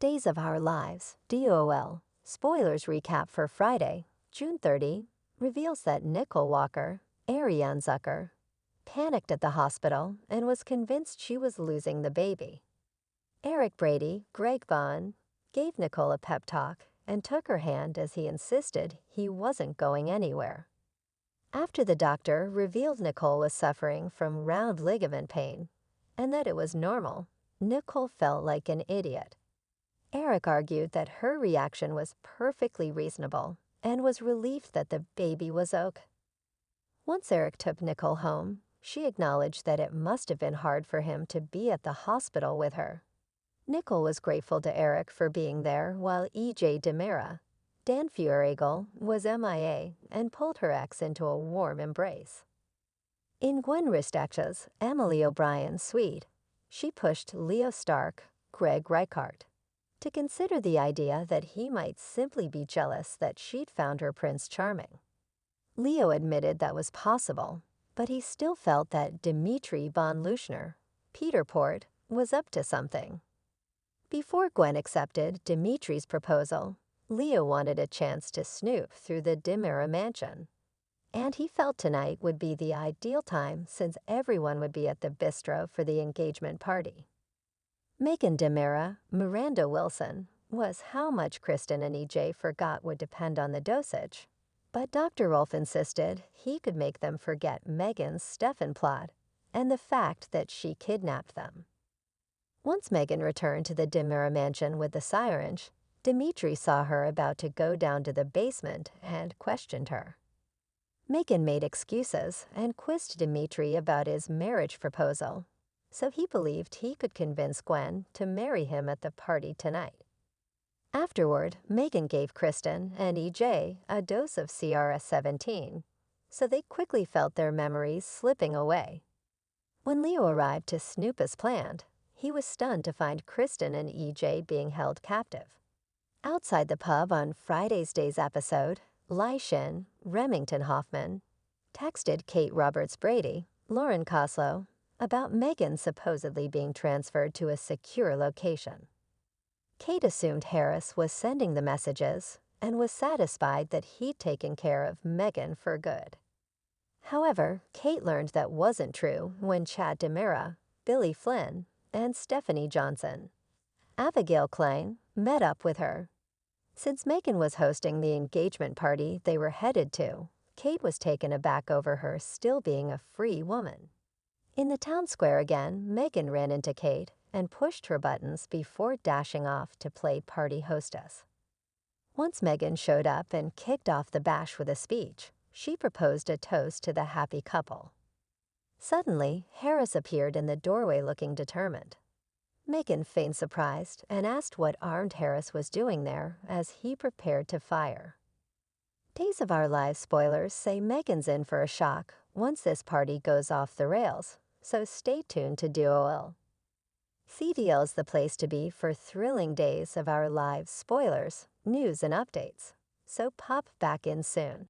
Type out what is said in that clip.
Days of Our Lives, DOL. Spoilers recap for Friday, June 30, reveals that Nicole Walker, Ariane Zucker, panicked at the hospital and was convinced she was losing the baby. Eric Brady, Greg Vaughn, gave Nicole a pep talk and took her hand as he insisted he wasn't going anywhere. After the doctor revealed Nicole was suffering from round ligament pain and that it was normal, Nicole felt like an idiot. Eric argued that her reaction was perfectly reasonable and was relieved that the baby was okay. Once Eric took Nicole home, she acknowledged that it must have been hard for him to be at the hospital with her. Nicole was grateful to Eric for being there while E.J. DiMera, Dan Feuerriegel, was MIA and pulled her ex into a warm embrace. In Gwen Ristach's Emily O'Brien suite, she pushed Leo Stark, Greg Reichardt, to consider the idea that he might simply be jealous that she'd found her prince charming. Leo admitted that was possible, but he still felt that Dimitri von Leuschner, Peter Port, was up to something. Before Gwen accepted Dimitri's proposal, Leo wanted a chance to snoop through the DiMera mansion. And he felt tonight would be the ideal time since everyone would be at the bistro for the engagement party. Megan DiMera, Miranda Wilson, was how much Kristen and EJ forgot would depend on the dosage, but Dr. Rolf insisted he could make them forget Megan's Stefan plot and the fact that she kidnapped them. Once Megan returned to the DiMera mansion with the syringe, Dimitri saw her about to go down to the basement and questioned her. Megan made excuses and quizzed Dimitri about his marriage proposal, so he believed he could convince Gwen to marry him at the party tonight. Afterward, Megan gave Kristen and EJ a dose of CRS-17, so they quickly felt their memories slipping away. When Leo arrived to snoop as planned, he was stunned to find Kristen and EJ being held captive. Outside the pub on Friday's Days episode, Lai Shin, Remington Hoffman, texted Kate Roberts Brady, Lauren Koslow, about Megan supposedly being transferred to a secure location. Kate assumed Harris was sending the messages and was satisfied that he'd taken care of Megan for good. However, Kate learned that wasn't true when Chad DiMera, Billy Flynn, and Stephanie Johnson, Abigail Klein, met up with her. Since Megan was hosting the engagement party they were headed to, Kate was taken aback over her still being a free woman. In the town square again, Megan ran into Kate and pushed her buttons before dashing off to play party hostess. Once Megan showed up and kicked off the bash with a speech, she proposed a toast to the happy couple. Suddenly, Harris appeared in the doorway looking determined. Megan feigned surprised and asked what armed Harris was doing there as he prepared to fire. Days of Our Lives spoilers say Megan's in for a shock once this party goes off the rails, so stay tuned to DOL. CDL is the place to be for thrilling Days of Our Lives spoilers, news, and updates, so pop back in soon.